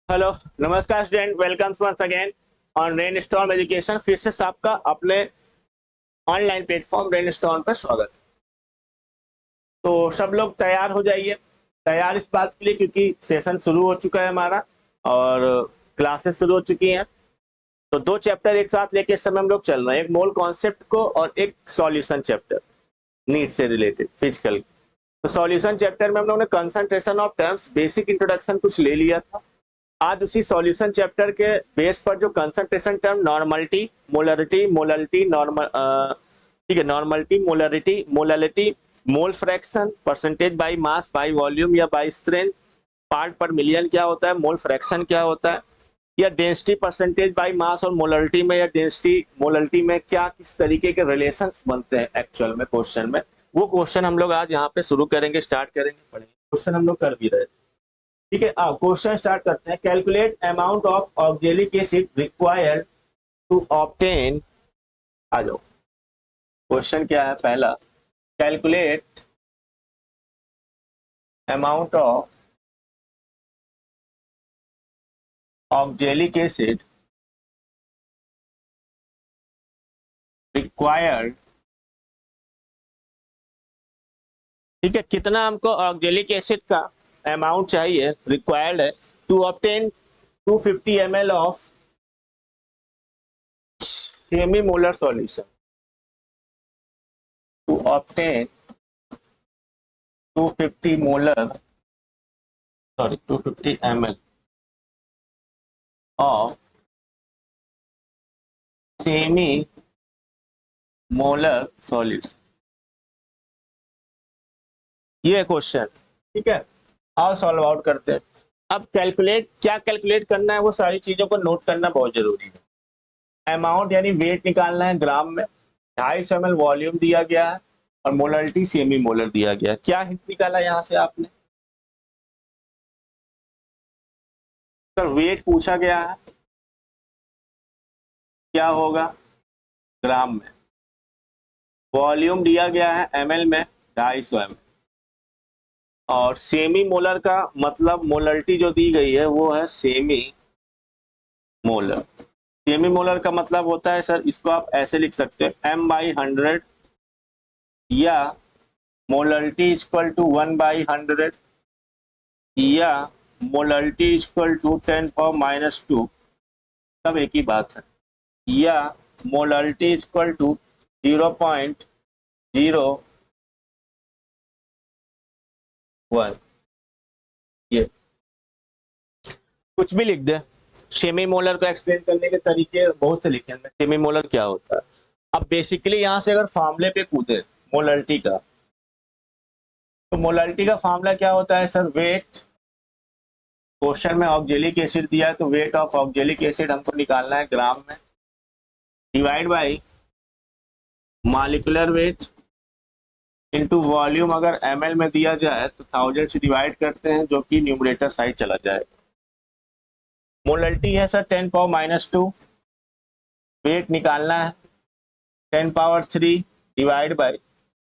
Hello, नमस्कार student, welcome once again on Rainstorm Education. फिर से आपका अपने ऑनलाइन प्लेटफॉर्म रेनस्टॉर्म पर स्वागत। तो सब लोग तैयार हो जाइए। तैयार इस बात के लिए क्योंकि सेशन शुरू हो चुका है हमारा और क्लासेस शुरू हो चुकी हैं। तो दो चैप्टर एक साथ लेके इस समय हम लोग चल रहे हैं, एक मोल कॉन्सेप्ट को और एक सॉल्यूशन चैप्टर नीट से रिलेटेड फिजिकल। तो सॉल्यूशन चैप्टर में हम लोगों ने concentration of terms basic introduction कुछ ले लिया था। आज उसी सॉल्यूशन चैप्टर के बेस पर जो concentration term normality, molarity, molality, normal ठीक है, normality, molarity, molality, mole fraction, percentage by mass, by volume या by strength, part per million क्या होता है, मोल फ्रैक्शन क्या होता है, या डेंसिटी परसेंटेज बाय मास और मोलरिटी में या डेंसिटी मोलरिटी में क्या किस तरीके के रिलेशंस बनते हैं एक्चुअल में क्वेश्चन में, वो क्वेश्चन हम लोग आज यहाँ पे शुरू करेंगे, स्टार्ट करेंगे, पढ़ेंगे। क्वेश्चन हम लोग कर भी रहे थे, ठीक है। अब क्वेश्चन स्टार्ट करते हैं। Calculate amount of oxalic acid required to obtain. आ जाओ, क्वेश्चन क्या है पहला, calculate amount of oxalic acid required. ठीक है, कितना हमको ऑक्जेलिक एसिड का अमाउंट चाहिए, रिक्वायर्ड है to obtain 250 ml of semi molar solution, to obtain 250 molar, sorry 250 ml of semi molar solution. ये क्वेश्चन, ठीक है। आओ सॉल्व आउट करते हैं। अब कैलकुलेट, क्या कैलकुलेट करना है वो सारी चीजों को नोट करना बहुत जरूरी है। अमाउंट यानी वेट निकालना है ग्राम में, 250 ml वॉल्यूम दिया गया है और मोलरिटी सेमी मोलर दिया गया है। क्या हिंट निकाला यहाँ से आपने? सर वेट पूछा गया है, क्या होगा ग्राम में, वॉल्यूम दिया गया है एमएल में 250 ml, और सेमी मोलर का मतलब मोलरिटी जो दी गई है वो है सेमी मोलर। सेमी मोलर का मतलब होता है सर, इसको आप ऐसे लिख सकते हैं m/100 या मोलरिटी इक्वल टू 1/100 या मोलरिटी इक्वल टू 10⁻², सब एक ही बात है, या मोलरिटी इक्वल टू 0.01। ये कुछ भी लिख दे। सेमी मोलर को एक्सप्लेन करने के तरीके बहुत से लिखे हैं, सेमी मोलर क्या होता है। अब बेसिकली यहाँ से अगर फार्मूले पे कूदे मोलरिटी का, तो मोलरिटी का फार्मूला क्या होता है सर, वेट। क्वेश्चन में ऑक्जेलिक एसिड दिया है तो वेट ऑफ ऑक्जेलिक एसिड हमको निकालना है ग्राम में, divide by molecular weight into volume. अगर ml में दिया जाए तो 1000 से डिवाइड करते हैं, जो कि न्यूमरेटर साइड चला जाएगा। मोलरिटी है सर 10⁻², वेट निकालना है 10⁻³ डिवाइड बाय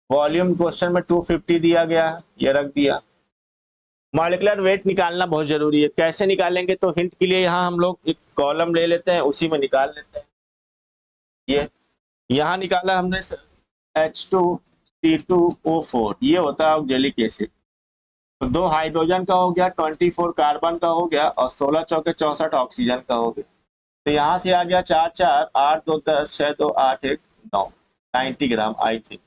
वॉल्यूम। क्वेश्चन में 250 दिया गया है, ये रख दिया। मॉलिक्यूलर वेट निकालना बहुत जरूरी है, कैसे निकालेंगे तो हिंट के लिए यहाँ हम लोग एक कॉलम ले लेते हैं, उसी में निकाल लेते हैं। ये यहाँ निकाला हमने सर H2C2O4, ये होता है ऑक्जेलिक एसिड। तो 2 हाइड्रोजन का हो गया, 24 कार्बन का हो गया और 16 चौके 64 ऑक्सीजन का हो गया। तो यहाँ से आ गया 4 4 8 2 10 6 2 8 1 9, 90 ग्राम आई थिंक।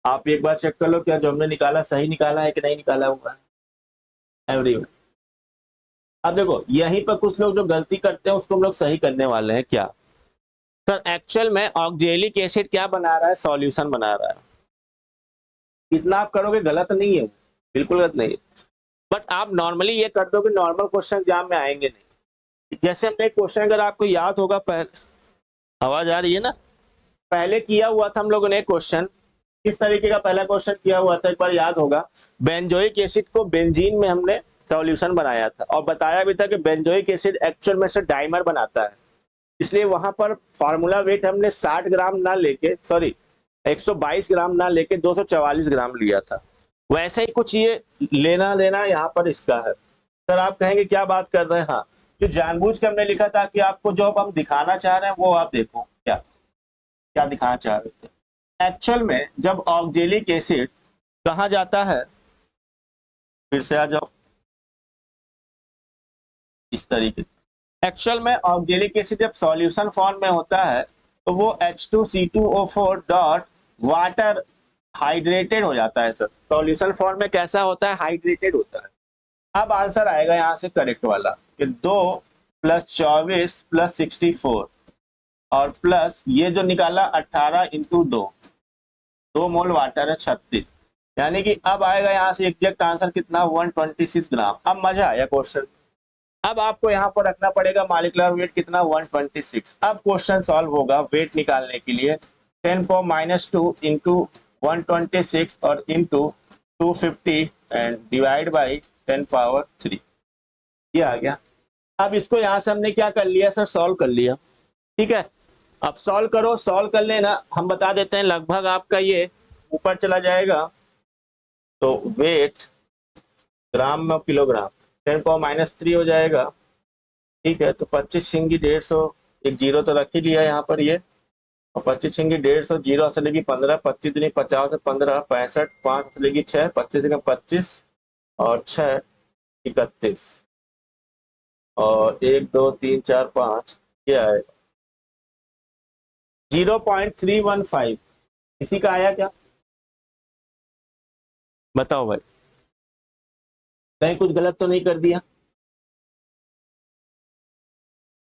आप एक बार चेक कर लो क्या जो हमने निकाला सही निकाला है कि नहीं निकाला हुआ है एवरीवन। अब देखो यहीं पर कुछ लोग जो गलती करते हैं उसको हम लोग सही करने वाले हैं। क्या सर, एक्चुअल में ऑक्जेलिक एसिड क्या बना रहा है, सॉल्यूशन बना रहा है। इतना आप करोगे गलत नहीं है, बिल्कुल गलत नहीं है, बट आप नॉर्मली ये कर दोगे, नॉर्मल क्वेश्चन एग्जाम में आएंगे नहीं। जैसे हमने क्वेश्चन, अगर आपको याद होगा, पहले आवाज आ रही है ना, पहले किया हुआ था हम लोगों ने क्वेश्चन, किस तरीके का पहला क्वेश्चन किया हुआ था एक बार याद होगा। बेंजोइक एसिड को बेंजीन में हमने सॉल्यूशन बनाया था और बताया भी था कि बेंजोइक एसिड एक्चुअल में से डाइमर बनाता है, इसलिए वहां पर फार्मूला वेट हमने 60 ग्राम ना लेके, सॉरी 122 ग्राम ना लेके 244 ग्राम लिया था। वैसे ही कुछ ये लेना देना यहाँ पर इसका है। सर आप कहेंगे क्या बात कर रहे हैं, हाँ कि जानबूझ के हमने लिखा था कि आपको जो अब हम दिखाना चाह रहे हैं वो आप देखो क्या क्या दिखाना चाह रहे थे। एक्चुअल में जब ऑक्जेलिक एसिड कहाँ जाता है, फिर से आ जाओ इस तरीके, एक्चुअल में ऑक्जेलिक एसिड जब सॉल्यूशन फॉर्म में होता है तो वो H2C2O4 डॉट वाटर हाइड्रेटेड हो जाता है। सर सॉल्यूशन फॉर्म में कैसा होता है, हाइड्रेटेड होता है। अब आंसर आएगा यहाँ से करेक्ट वाला कि 2 + 24 + 64 और प्लस ये जो निकाला 18 × 2 मोल वाटर है 36, यानी कि अब आएगा यहाँ से एग्जैक्ट आंसर कितना 126 ग्राम। अब मजा आया क्वेश्चन। अब आपको यहाँ पर रखना पड़ेगा मॉलिक्यूलर वेट कितना 126। अब क्वेश्चन सॉल्व होगा वेट निकालने के लिए 10⁻² × 126 और इंटू 250 एंड डिवाइड बाई 10⁻3, ये आ गया। अब इसको यहाँ से हमने क्या कर लिया सर, सॉल्व कर लिया। ठीक है, अब सॉल्व करो, सॉल्व कर लेना, हम बता देते हैं लगभग आपका ये ऊपर चला जाएगा तो वेट ग्राम में किलोग्राम 10⁻³ हो जाएगा। ठीक है, तो 25 × 150, एक जीरो तो रख ही लिया यहाँ पर ये, और 25 × 150 जीरो से लेगी 15, 25 दूनी 50 15, 65, 5 से लेगी 6, 25 × 25 और 6 31 और 1 2 3 4 5, क्या है 0.315। इसी का आया क्या, बताओ भाई, कहीं कुछ गलत तो नहीं कर दिया?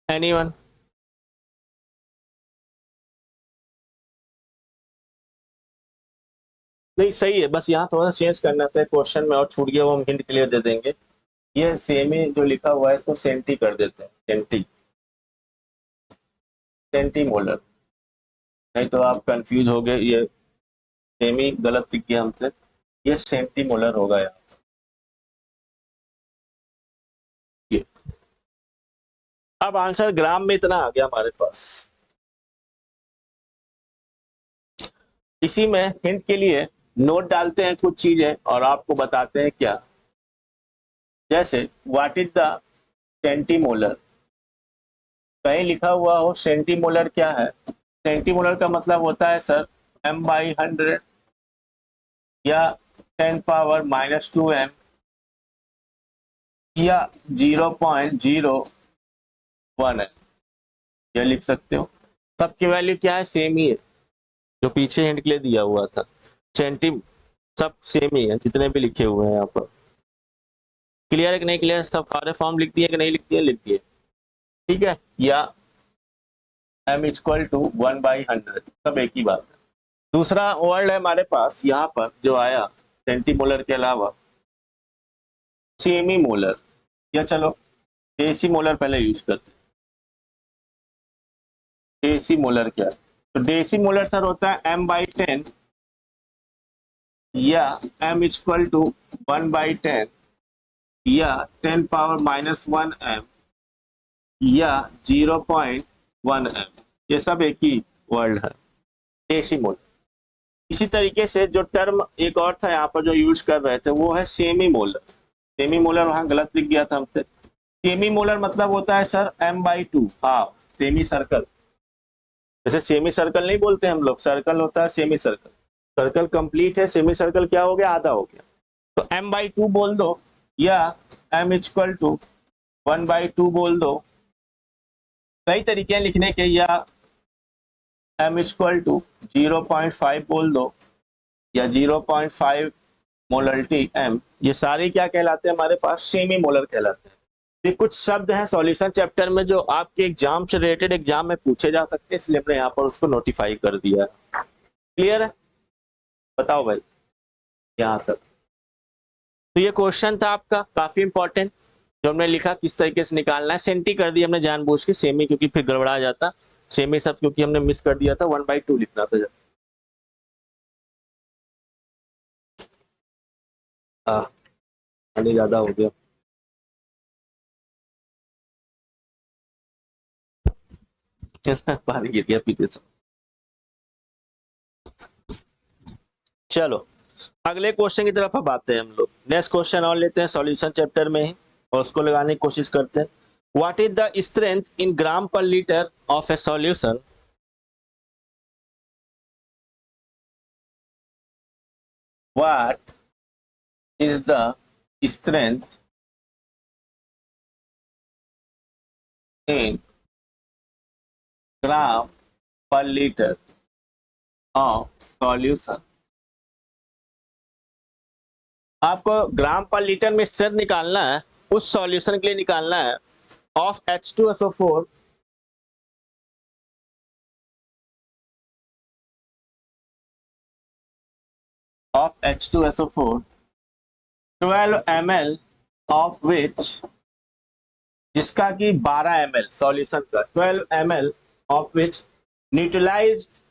एनीवन? नहीं सही है, बस यहाँ थोड़ा सा चेंज करना था क्वेश्चन में और छूट गया, वो हम हिंट क्लियर दे देंगे। ये सेमी जो लिखा हुआ है इसको सेंटी कर देते हैं, सेंटी, सेंटी मोलर, नहीं तो आप कंफ्यूज हो गए, ये सेमी गलत दिख गया हमसे, ये सेंटी मोलर होगा यार। ये अब आंसर ग्राम में इतना आ गया हमारे पास। इसी में हिंट के लिए नोट डालते हैं कुछ चीजें और आपको बताते हैं क्या, जैसे व्हाट इज द सेंटीमोलर, कहीं लिखा हुआ हो सेंटीमोलर क्या है। सेंटीमोलर का मतलब होता है सर m/100 या 10⁻² m या 0.01 है, यह लिख सकते हो। सबकी वैल्यू क्या है, सेम ही है, जो पीछे हिंट के लिए दिया हुआ था सेंटी, सब सेम ही है जितने भी लिखे हुए हैं यहाँ पर। क्लियर है कि नहीं क्लियर, सब सारे फॉर्म लिख दिए कि नहीं लिख दिए, लिख दिए। ठीक है, या m = 1/100, सब एक ही बात है। दूसरा वर्ड है हमारे पास यहाँ पर जो आया सेंटीमोलर के अलावा सेमी मोलर, या चलो डेसी मोलर पहले यूज करते हैं। डेसी मोलर क्या है, तो डेसी मोलर सर होता है m/10 या m = 1/10 या 10⁻−1 m या 0.1 m, ये सब एक ही वर्ड है डेसी मोलर। इसी तरीके से जो टर्म एक और था यहाँ पर जो यूज कर रहे थे वो है सेमी मोलर। सेमी मोलर वहां गलत लिख गया था हमसे। सेमी मोलर मतलब होता है sir m/2 half, semi circle, जैसे सेमी सर्कल नहीं बोलते हम लोग, सर्कल होता है सेमी सर्कल, सर्कल कंप्लीट है, सेमी सर्कल क्या हो गया, आधा हो गया, तो m/2 बोल दो या m = 1/2 बोल दो, कई तरीके हैं लिखने के, या m = 0.5 बोल दो या 0.5 मोलरिटी m, ये सारे क्या कहलाते हैं हमारे पास, सेमी मोलर कहलाते हैं। ये कुछ शब्द हैं सॉल्यूशन चैप्टर में जो आपके एग्जाम से रिलेटेड एग्जाम में पूछे जा सकते हैं, इसलिए हमने यहाँ पर उसको नोटिफाई कर दिया। क्लियर है, बताओ भाई यहाँ तक। तो ये क्वेश्चन था आपका काफी इंपॉर्टेंट, जो हमने लिखा किस तरीके से निकालना है। सेंटी कर दिया हमने जानबूझ के, सेमी क्योंकि फिर गड़बड़ा जाता, सेमी सब क्योंकि हमने मिस कर दिया था, 1/2 लिखना था। पानी ज्यादा हो गया, पानी गिर गया पीते से। चलो अगले क्वेश्चन की तरफ अब आते हैं हम लोग। नेक्स्ट क्वेश्चन और लेते हैं सॉल्यूशन चैप्टर में ही। और उसको लगाने की कोशिश करते हैं। What is the strength in gram per litre of a solution? What is the strength in gram per litre of solution? आपको ग्राम पर लीटर में स्ट्रेंथ निकालना है, उस सॉल्यूशन के लिए निकालना है of H2SO4 of H2SO4 12 ml of which, जिसका कि 12 ml सॉल्यूशन का 12 ml of which neutralized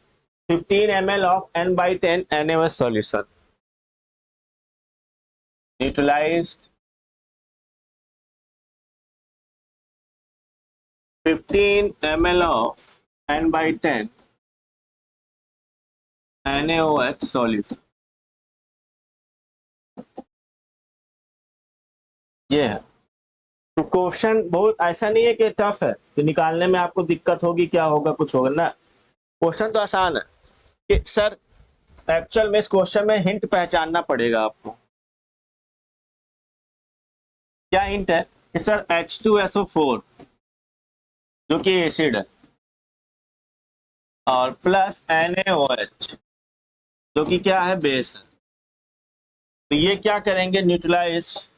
15 ml of N/10 NaOH solution, neutralized 15 ml of N/10 NaOH solution। ये है। तो क्वेश्चन बहुत ऐसा नहीं है कि टफ है तो निकालने में आपको दिक्कत होगी, क्या होगा, कुछ होगा ना। क्वेश्चन तो आसान है कि सर एक्चुअल में इस क्वेश्चन में हिंट पहचानना पड़ेगा आपको। क्या हिंट है कि सर H2SO4 जो कि एसिड है और प्लस NaOH जो कि क्या है, बेस है, तो ये क्या करेंगे, न्यूट्रलाइज।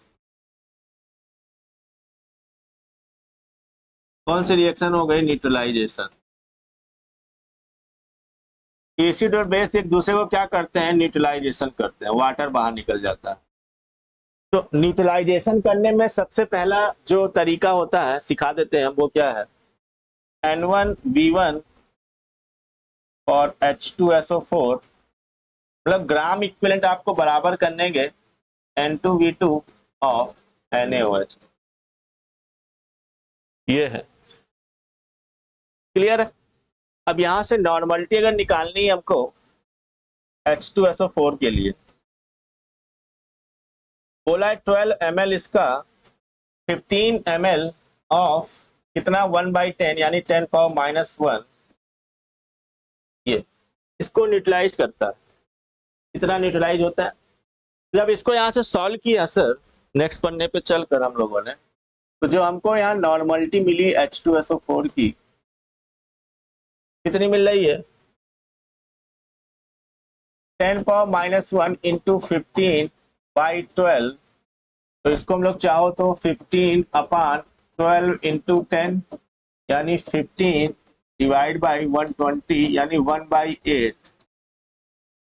कौन सी रिएक्शन हो गई, न्यूट्रलाइजेशन। एसिड और बेस एक दूसरे को क्या करते हैं, न्यूट्रलाइजेशन करते हैं, वाटर बाहर निकल जाता है। तो न्यूट्रलाइजेशन करने में सबसे पहला जो तरीका होता है सिखा देते हैं, वो क्या है, N1B1 और H2SO4 मतलब ग्राम इक्विवेलेंट आपको बराबर करने के N2V2 ऑफ NaOH। ये है, क्लियर है। अब यहां से नॉर्मलिटी अगर निकालनी है हमको H2SO4 के लिए, बोला है 12 ml इसका 15 ml ऑफ कितना 1/10 यानी 10⁻⁻1, ये इसको न्यूट्रलाइज करता है। कितना न्यूट्रलाइज होता है, जब इसको यहाँ से सॉल्व किया सर नेक्स्ट पन्ने पे चलकर हम लोगों ने, तो जो हमको यहाँ नॉर्मलिटी मिली H2SO4 की कितनी मिल रही है, 10⁻⁻1 इंटू 15/12, तो इसको हम लोग चाहो तो 15/12 इंटू 10 यानी 15 डिवाइड बाई 120 यानी 1/8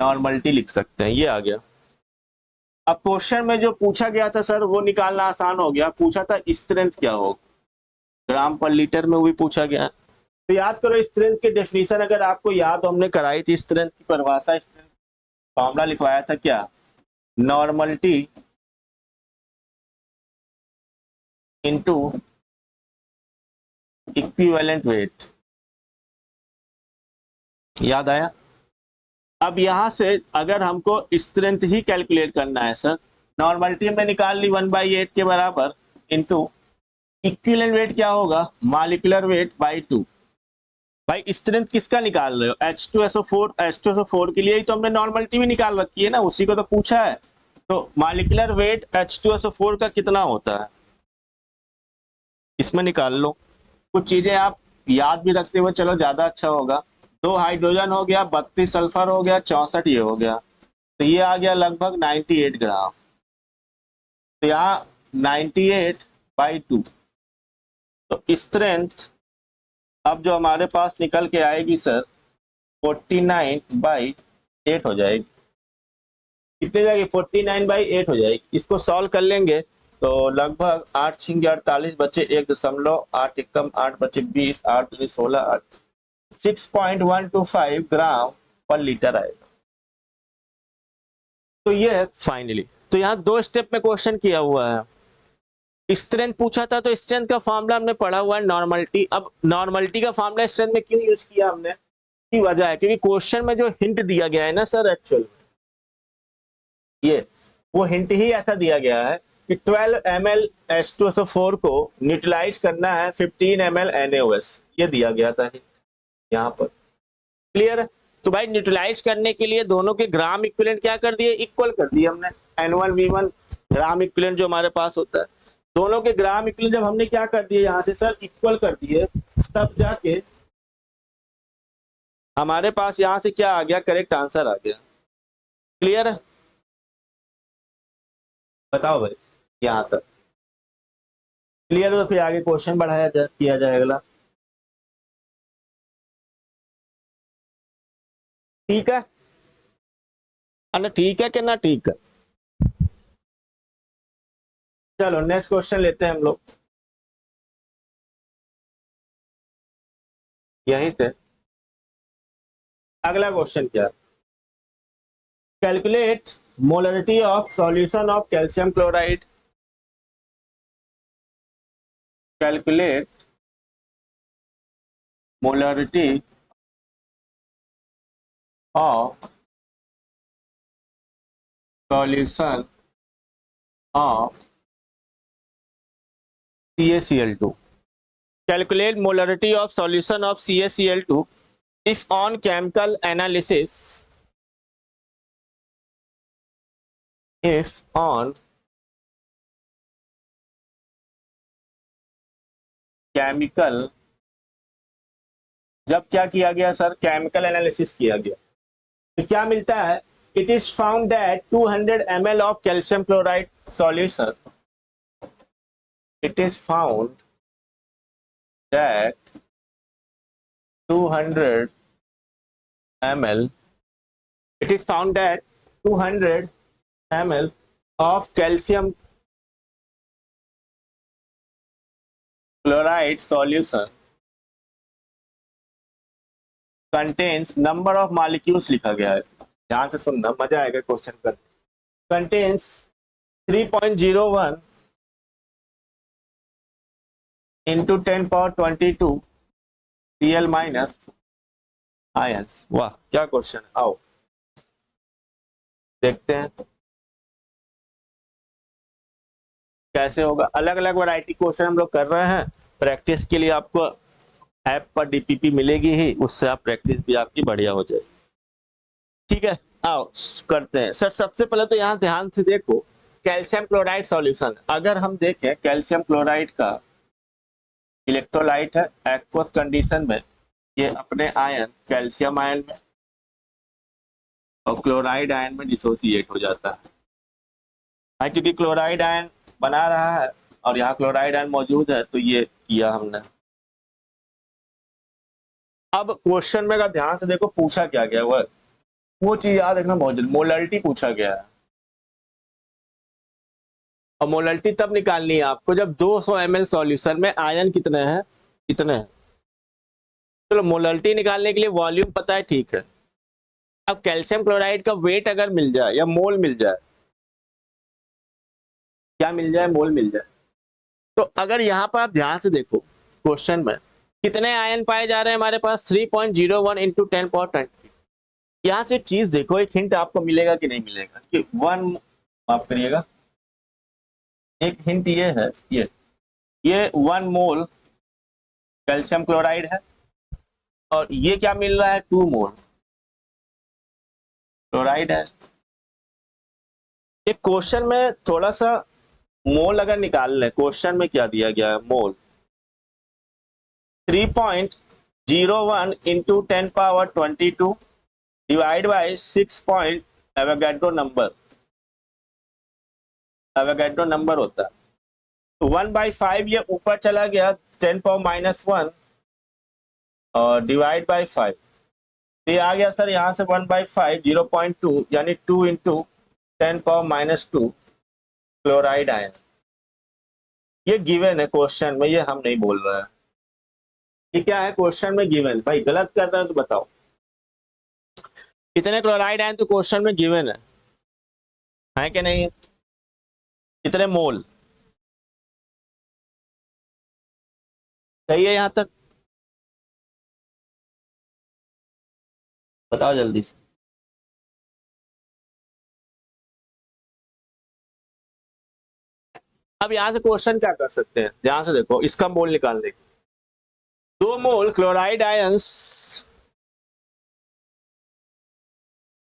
नॉर्मलिटी लिख सकते हैं। ये आ गया। अब क्वेश्चन में जो पूछा गया था सर वो निकालना आसान हो गया, पूछा था स्ट्रेंथ क्या हो, ग्राम पर लीटर में वो भी पूछा गया। तो याद करो स्ट्रेंथ की डेफिनेशन अगर आपको याद हो, हमने कराई थी स्ट्रेंथ की परिभाषा, स्ट्रेंथ फॉर्मूला लिखवाया था क्या, नॉर्मलिटी इनटू इक्विवेलेंट वेट, याद आया। अब यहां से अगर हमको स्ट्रेंथ ही कैलकुलेट करना है सर, नॉर्मलिटी में निकाल ली 1/8 के बराबर इनटू इक्विवेलेंट वेट क्या होगा, मॉलिक्यूलर वेट बाई 2। भाई स्ट्रेंथ किसका निकाल रहे हो, H2SO4 के लिए ही तो हमने नॉर्मलिटी भी निकाल रखी है ना, उसी को तो पूछा है। तो मॉलिक्यूलर वेट H2SO4 का कितना होता है इसमें निकाल लो। कुछ चीजें आप याद भी रखते हुए चलो ज्यादा अच्छा होगा। 2 हाइड्रोजन हो गया, 32 सल्फर हो गया, 64 ये हो गया, तो ये आ गया लगभग 98 ग्राम। तो यहाँ 98/2, तो स्ट्रेंथ अब जो हमारे पास निकल के आएगी सर 49/8 हो जाएगी। कितने जाएगी, 49/8 हो जाएगी। इसको सॉल्व कर लेंगे तो लगभग 8×48 बचे 1.8 एकम 8 बचे 20 8 16 6.125 ग्राम पर लीटर आएगा। तो ये है फाइनली। तो यहाँ 2 स्टेप में क्वेश्चन किया हुआ है। स्ट्रेंथ पूछा था तो स्ट्रेंथ का फॉर्मूला हमने पढ़ा हुआ है नॉर्मलिटी। अब नॉर्मलिटी का फॉर्मूला स्ट्रेंथ में क्यों यूज किया हमने, की वजह है क्योंकि क्वेश्चन में जो हिंट दिया गया है ना सर, एक्चुअल ये वो हिंट ही ऐसा दिया गया है कि 12 ml H2SO4 को न्यूट्रलाइज करना है 15 ml NaOH, ये दिया गया था यहाँ पर। क्लियर है? तो भाई न्यूट्रलाइज करने के लिए दोनों के ग्राम इक्विवेलेंट क्या कर दिए, इक्वल कर दिए हमने। N1V1 ग्राम इक्विवेलेंट जो हमारे पास होता है, दोनों के ग्राम इक्विवेलेंट जब हमने क्या कर दिए यहाँ से सर इक्वल कर दिए, तब जाके हमारे पास यहाँ से क्या आ गया, करेक्ट आंसर आ गया। क्लियर है? बताओ भाई यहाँ तक क्लियर हो तो फिर आगे क्वेश्चन बढ़ाया किया जाएगा। ठीक है ना? ठीक है कि ना? ठीक है, चलो नेक्स्ट क्वेश्चन लेते हैं हम लोग यहीं से। अगला क्वेश्चन क्या है, calculate molarity of solution of calcium chloride. Calculate molarity of solution of CaCl2। Calculate molarity of solution of CaCl2 if on chemical analysis, if on chemical, जब क्या किया गया सर, केमिकल एनालिसिस किया गया, तो क्या मिलता है, it is found that 200 ml of calcium chloride solution, it is found that 200 ml, it is found that 200 ml of calcium chloride solution contains number of molecules, लिखा गया है, ध्यान से सुनना, मजा आएगा क्वेश्चन कर। contains 3.01 into 10 power 22 Cl minus ions। वाह क्या क्वेश्चन, आओ देखते हैं कैसे होगा। अलग अलग वैरायटी क्वेश्चन हम लोग कर रहे हैं, प्रैक्टिस के लिए आपको ऐप पर डीपीपी मिलेगी ही, उससे आप प्रैक्टिस भी आपकी बढ़िया हो जाएगी। ठीक है, आओ करते हैं। सर सबसे पहले तो यहाँ ध्यान से देखो, कैल्शियम क्लोराइड सॉल्यूशन, अगर हम देखें कैल्शियम क्लोराइड का इलेक्ट्रोलाइट है एक्वस कंडीशन में, ये अपने आयन कैल्शियम आयन में और क्लोराइड आयन में डिसोसिएट हो जाता है, क्योंकि क्लोराइड आयन बना रहा है और यहाँ क्लोराइड आयन मौजूद है, तो ये किया हमने। अब क्वेश्चन में अगर ध्यान से देखो पूछा क्या गया, वो चीज याद रखना बहुत जरूरी, मोलरिटी पूछा गया है। और मोलरिटी तब निकालनी है आपको जब 200 ml सॉल्यूशन में आयन कितने हैं, कितने हैं। चलो मोलरिटी निकालने के लिए वॉल्यूम पता है, ठीक है। अब कैल्शियम क्लोराइड का वेट अगर मिल जाए या मोल मिल जाए, क्या मिल जाए, मोल मिल जाए, तो अगर यहाँ पर आप ध्यान से देखो क्वेश्चन में कितने आयन पाए जा रहे हैं हमारे पास, 3.01 इंटू 10 पावर 20। यहाँ से एक चीज देखो, एक हिंट आपको मिलेगा कि नहीं मिलेगा, कि वन, माफ करिएगा, एक हिंट ये है, ये 1 मोल कैल्शियम क्लोराइड है और ये क्या मिल रहा है, 2 मोल क्लोराइड है। एक क्वेश्चन में थोड़ा सा मोल अगर निकाल लें, क्वेश्चन में क्या दिया गया है, मोल 3.01 into 10 power 22 divide by 6 point Avogadro number, Avogadro number होता है, तो 1/5 ये ऊपर चला गया 10 पावर -1 और डिवाइड बाई 5, ये आ गया सर यहाँ से 1/5 0.2, यानी 2 इंटू 10 पावर -2 क्लोराइड आयन। ये गिवन है क्वेश्चन में, ये हम नहीं बोल रहे हैं, ये क्या है क्वेश्चन में गिवन। भाई गलत कर रहे हैं तो बताओ, कितने क्लोराइड आयन तो क्वेश्चन में गिवन है कि नहीं है, कितने मोल, सही है यहाँ तक, बताओ जल्दी से। अब यहाँ से क्वेश्चन क्या कर सकते हैं, ध्यान से देखो, इसका मोल निकालने की। 2 mole chloride ions,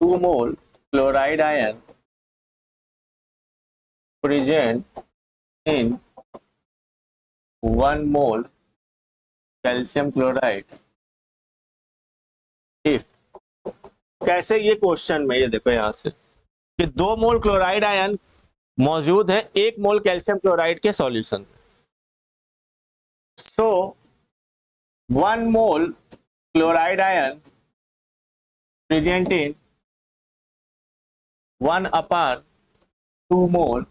2 mole chloride ion present in 1 mole calcium chloride if, कैसे ये क्वेश्चन में, ये देखो यहाँ से कि 2 मोल क्लोराइड आयन मौजूद है 1 मोल कैल्शियम क्लोराइड के सॉल्यूशन। सो 1 मोल क्लोराइड आयन प्रेजेंट इन 1/2 मोल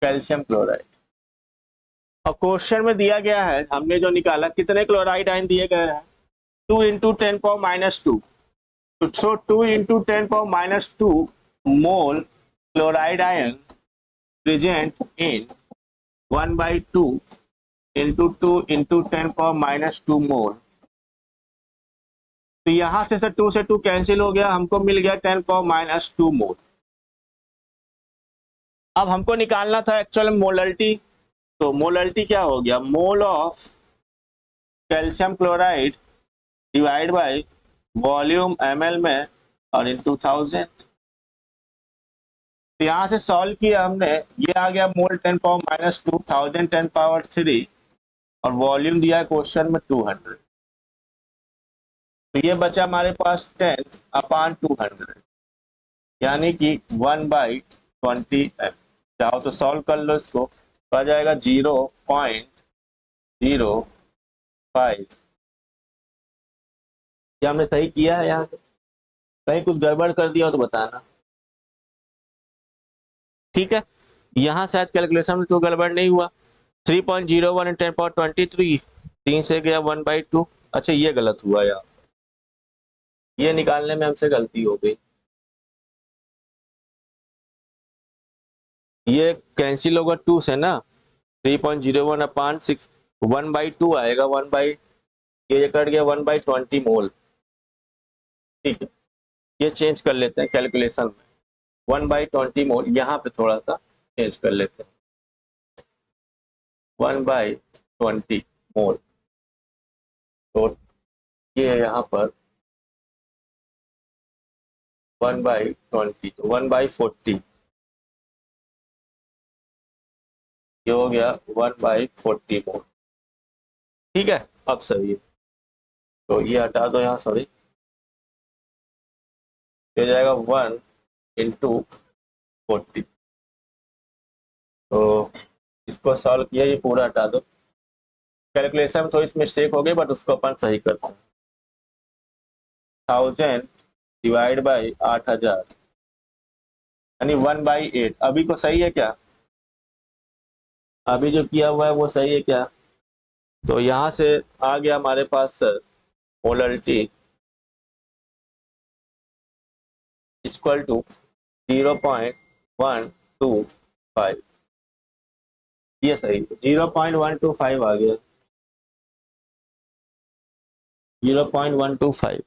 कैल्शियम क्लोराइड। और क्वेश्चन में दिया गया है, हमने जो निकाला, कितने क्लोराइड आयन दिए गए हैं, 2 × 10⁻²। सो 2 × 10⁻² मोल क्लोराइड आयन प्रेजेंट इन 1/2 × 2 × 10⁻² मोल। तो यहां से 2 से 2 कैंसिल हो गया, हमको मिल गया 10⁻² मोल। अब हमको निकालना था एक्चुअल मोलरिटी, तो मोलरिटी क्या हो गया, mole of calcium chloride divide by volume ml में और इनटू 1000। तो यहां से सॉल्व किया हमने, ये आ गया मोल 10⁻², 1000 10⁻³ और वॉल्यूम दिया है क्वेश्चन में 200। तो ये बचा हमारे पास 10/200 यानी कि 1/20 m। चाहो तो सॉल्व कर लो इसको, तो आ जाएगा 0.05। क्या हमने सही किया है, यहाँ कहीं कुछ गड़बड़ कर दिया हो तो बताना, ठीक है। यहाँ शायद कैलकुलेशन में तो गड़बड़ नहीं हुआ। 3.01 × 10⁻23, 3 से गया 1/2। अच्छा ये गलत हुआ यार, ये निकालने में हमसे गलती हो गई, ये कैंसिल होगा 2 से ना, 3.01/6 1/2 आएगा, 1/, ये कट गया 1/20 मोल, ठीक है। ये चेंज कर लेते हैं कैलकुलेशन में, 1/20 मोल, यहाँ पे थोड़ा सा चेंज कर लेते हैं, 1/20 मोल। तो ये यहाँ पर 1/20, तो 1/40, ये हो गया 1/40 मोल, ठीक है। अब सही है, तो ये हटा दो यहाँ, सॉरी, हो जाएगा 1 × 40। तो इसको सॉल्व किया, ये पूरा हटा दो, कैलकुलेशन में थोड़ी सी मिस्टेक हो गई बट उसको अपन सही करते हैं। 1000 डिवाइड बाई 8000 यानी 1/8। अभी को सही है क्या, अभी जो किया हुआ है वो सही है क्या? तो यहाँ से आ गया हमारे पास मोलरिटी इक्वल टू 0.125, ये सही, 0.125 आ गया, 0.125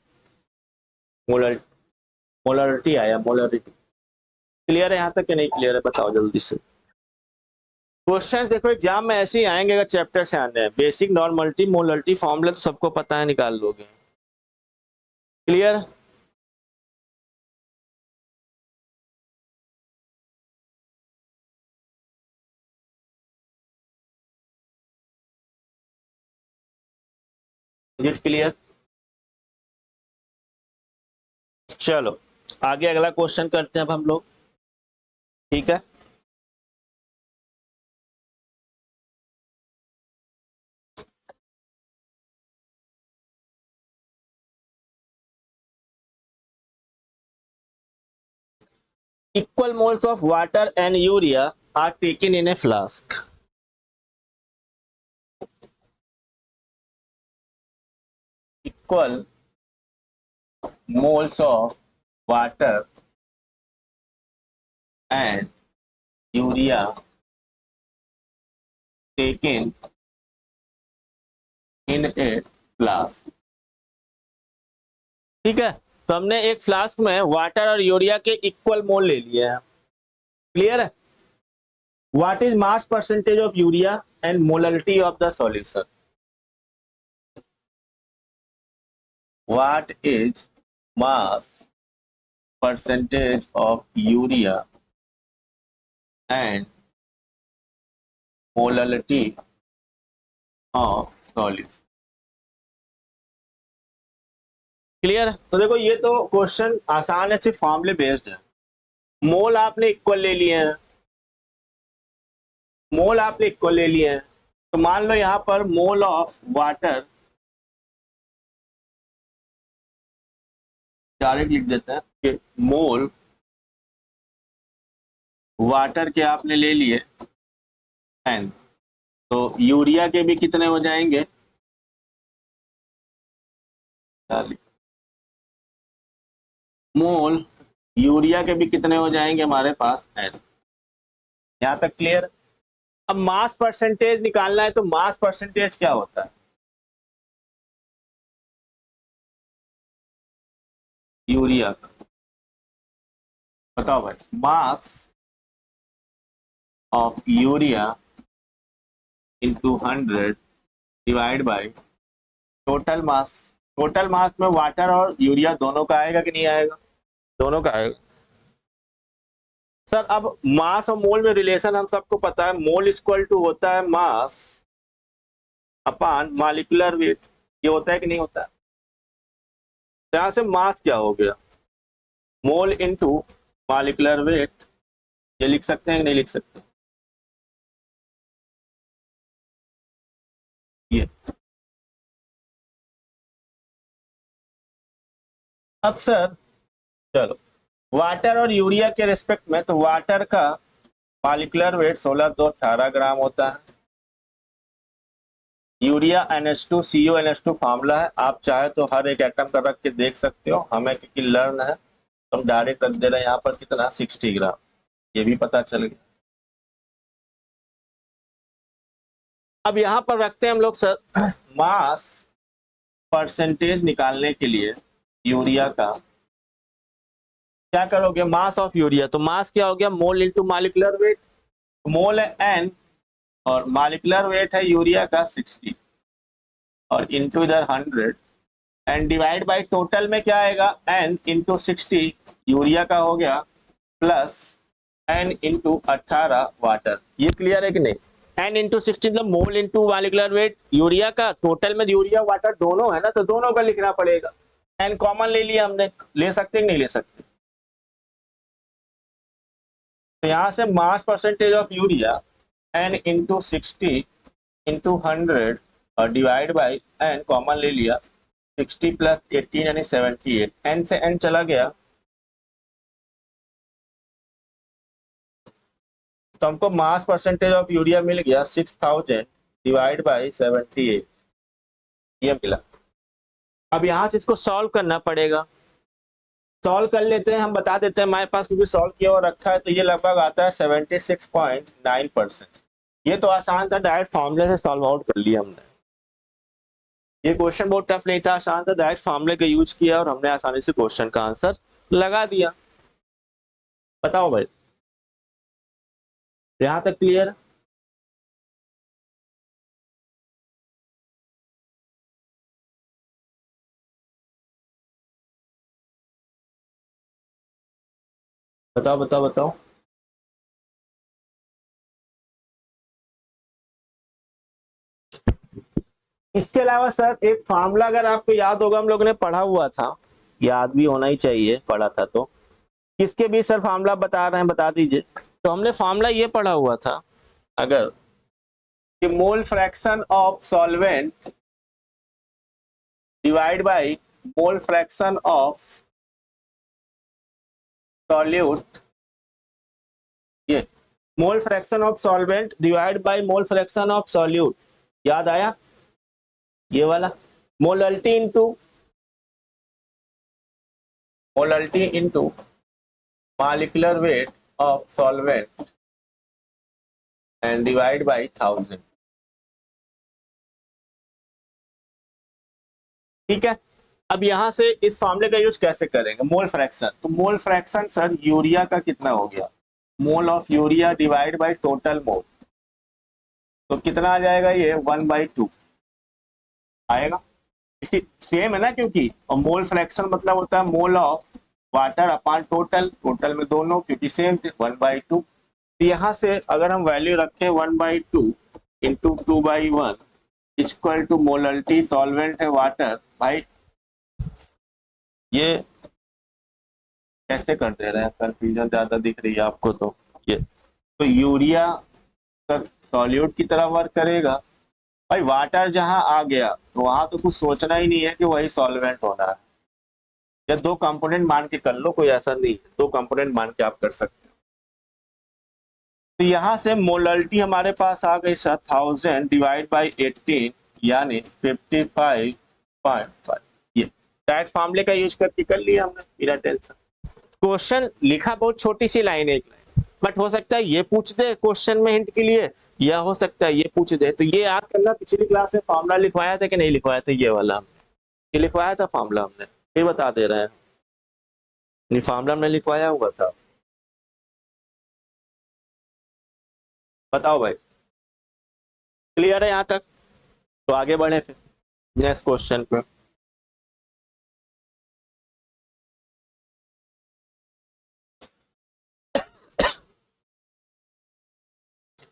मोलरिटी आया, मोलरिटी। क्लियर है यहाँ तक कि नहीं क्लियर है, बताओ जल्दी से। क्वेश्चंस देखो एग्जाम में ऐसे ही आएंगे अगर चैप्टर से आने हैं। बेसिक नॉर्मलिटी मोलरिटी फॉर्मूला तो सबको पता है, निकाल लोगे। क्लियर? Is it clear? चलो आगे अगला क्वेश्चन करते हैं अब हम लोग, ठीक है। Equal moles of water and urea are taken in a flask. Equal moles of water and urea taken in a flask. ठीक है, तो हमने एक फ्लास्क में वाटर और यूरिया के इक्वल मोल ले लिए हैं। क्लियर है? What is mass percentage of urea and molarity of the solution? What is mass percentage of urea and molarity of solution? Clear? तो देखो ये तो क्वेश्चन आसान है, सिर्फ फॉर्मूले बेस्ड है। मोल आपने इक्वल ले लिए हैं, मोल आपने इक्वल ले लिए हैं, तो मान लो यहां पर मोल ऑफ वाटर डायरेक्ट लिख देते हैं कि मोल वाटर के आपने ले लिए एन, तो यूरिया के भी कितने हो जाएंगे? मोल यूरिया के भी कितने हो जाएंगे हमारे पास? एन। यहां तक क्लियर? अब मास परसेंटेज निकालना है, तो मास परसेंटेज क्या होता है? यूरिया का बताओ भाई, mass of urea into 100 divide by total mass. Total mass में वाटर और यूरिया दोनों का आएगा कि नहीं आएगा? दोनों का आएगा। सर अब मास और मोल में रिलेशन हम सबको पता है, मोल इक्वल टू होता है मास अपॉन मॉलिक्यूलर वेट। ये होता है कि नहीं होता है? यहां से मास क्या हो गया? मोल इनटू मॉलिक्यूलर वेट। ये लिख सकते हैं कि नहीं लिख सकते? ये अब सर चलो वाटर और यूरिया के रिस्पेक्ट में, तो वाटर का मॉलिक्यूलर वेट 16 ग्राम होता है। यूरिया NH2CO फार्मूला है, आप चाहे तो हर एक एटम का रख के देख सकते हो, हमें क्योंकि लर्न है तो हम डायरेक्ट रख दे रहे हैं यहाँ पर कितना 60 ग्राम, ये भी पता चल गया। अब यहाँ पर रखते हैं हम लोग सर मास परसेंटेज निकालने के लिए यूरिया का क्या करोगे? मास ऑफ यूरिया, तो मास क्या हो गया? Mole into molecular weight. Mole है N और मॉलिक्यूलर वेट है यूरिया का 60 और इंटू इधर 100 एंड डिवाइड बाय टोटल में क्या आएगा? N इंटू 60 यूरिया का हो गया प्लस N इंटू 18 वाटर। ये क्लियर है कि नहीं? N इंटू 60 मतलब मोल इंटू मॉलिक्यूलर वेट यूरिया का, टोटल में यूरिया वाटर दोनों है ना, तो दोनों का लिखना पड़ेगा। N कॉमन ले लिया हमने, ले सकते कि नहीं ले सकते? तो यहां से mass percentage of urea N into 60 into 100 और डिवाइड बाई N कॉमन ले लिया, 60 प्लस 18 यानी 78, N से N चला गया तो हमको मास परसेंटेज ऑफ यूरिया मिल गया 6000 डिवाइड बाई 78, ये मिला। अब यहां से इसको सॉल्व करना पड़ेगा, सॉल्व कर लेते हैं, हम बता देते हैं हमारे पास क्योंकि सॉल्व किया और रखा है, तो ये लगभग आता है 76.9%। ये तो आसान था, डायरेक्ट फॉर्मूले से सॉल्व आउट कर लिया हमने। ये क्वेश्चन बहुत टफ नहीं था, आसान था, डायरेक्ट फॉर्मूले का यूज किया और हमने आसानी से क्वेश्चन का आंसर लगा दिया। बताओ भाई, यहां तक क्लियर? बताओ बताओ बताओ। इसके अलावा सर एक फार्मूला अगर आपको याद होगा, हम लोगों ने पढ़ा हुआ था, याद भी होना ही चाहिए, पढ़ा था तो किसके भी सर फार्मूला बता रहे हैं, बता दीजिए। तो हमने फार्मूला ये पढ़ा हुआ था अगर कि mole fraction of solvent divide by mole fraction of solute, ये mole fraction of solvent divide by mole fraction of solute, याद आया? ये वाला molarity into molecular weight of solvent and divide by 1000। ठीक है, अब यहां से इस फॉर्मूले का यूज कैसे करेंगे? मोल फ्रैक्शन, तो मोल फ्रैक्शन सर यूरिया का कितना हो गया? Mole of urea divide by total mole, तो कितना आ जाएगा ये 1/2 आएगा। इसी सेम है ना, क्योंकि और मोल फ्रैक्शन मतलब होता है mole of water upon total, total में दोनों क्योंकि सेम थे 1/2। तो यहाँ से अगर हम वैल्यू रखें 1/2 into 2/1 equal to molarity, solvent है वाटर, भाई ये कैसे कर दे रहे हैं, कंफ्यूजन ज्यादा दिख रही है आपको तो ये, तो यूरिया सॉल्यूट की तरह वर्क करेगा। भाई वाटर जहां आ गया तो वहां तो कुछ सोचना ही नहीं है कि वही सॉल्वेंट होना है, या दो कंपोनेंट मान के कर लो, कोई ऐसा नहीं है, दो कंपोनेंट मान के आप कर सकते हो। तो यहाँ से मोलरिटी हमारे पास आ गई 1000 डिवाइड बाई 18 यानी 55.5। ये डायरेक्ट फॉर्मूले का यूज करके कर लिया हमने, बिना टेंशन। क्वेश्चन लिखा बहुत छोटी सी लाइन, एक लाइन, बट हो सकता है ये पूछ दे क्वेश्चन में हिंट के लिए, या हो सकता है ये पूछ दे। तो ये याद करना, पिछली क्लास में फॉर्मूला लिखवाया था कि नहीं लिखवाया था, ये वाला हमने ये लिखवाया था फॉर्मूला हमने, फिर बता दे रहे हैं, ये फॉर्मूला हमने लिखवाया हुआ था। बताओ भाई, क्लियर है यहाँ तक? तो आगे बढ़े फिर नेक्स्ट क्वेश्चन पे।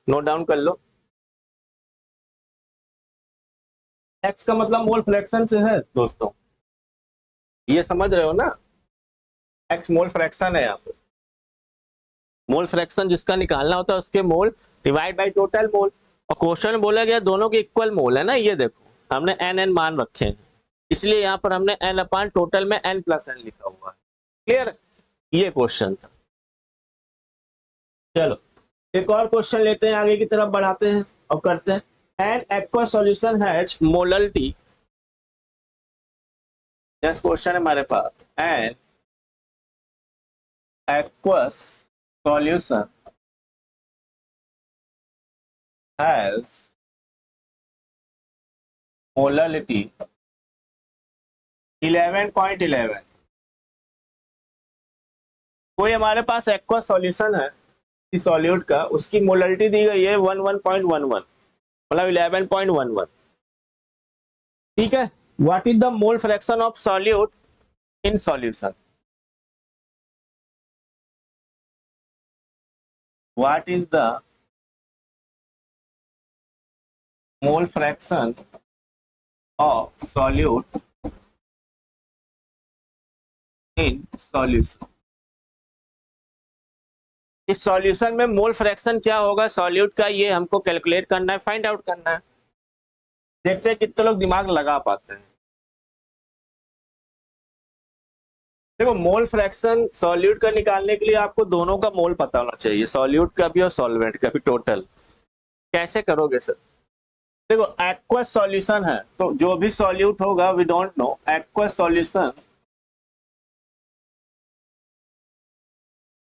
नोट डाउन कर लो। एक्स का मतलब मोल फ्रैक्शन से है दोस्तों, ये समझ रहे हो ना, एक्स मोल फ्रैक्शन है यहाँ पे। मोल फ्रैक्शन जिसका निकालना होता है उसके मोल डिवाइड बाय टोटल मोल, और क्वेश्चन बोला गया दोनों के इक्वल मोल है ना, ये देखो हमने एन एन मान रखे हैं, इसलिए यहाँ पर हमने एन अपान टोटल में एन प्लस एन लिखा हुआ है। क्लियर, ये क्वेश्चन था। चलो एक और क्वेश्चन लेते हैं, आगे की तरफ बढ़ाते हैं और करते हैं। An aqueous solution has molarity, next question है हमारे पास, एन aqueous solution has molality 11.11। कोई हमारे पास एक्वा सॉल्यूशन है सॉल्यूट का, उसकी मोलरिटी दी गई है 11.11 मतलब 11.11। ठीक है, what is the mole fraction of solute in solution? What is the mole fraction of solute in solution? इस सॉल्यूशन में मोल फ्रैक्शन क्या होगा सॉल्यूट का, ये हमको कैलकुलेट करना है, फाइंड आउट करना है। देखते हैं कितने लोग दिमाग लगा पाते हैं। देखो मोल फ्रैक्शन सॉल्यूट का निकालने के लिए आपको दोनों का मोल पता होना चाहिए, सॉल्यूट का भी और सॉल्वेंट का भी टोटल। कैसे करोगे सर? देखो एक्वस सॉल्यूशन है तो जो भी सॉल्यूट होगा, we don't know, aqueous solution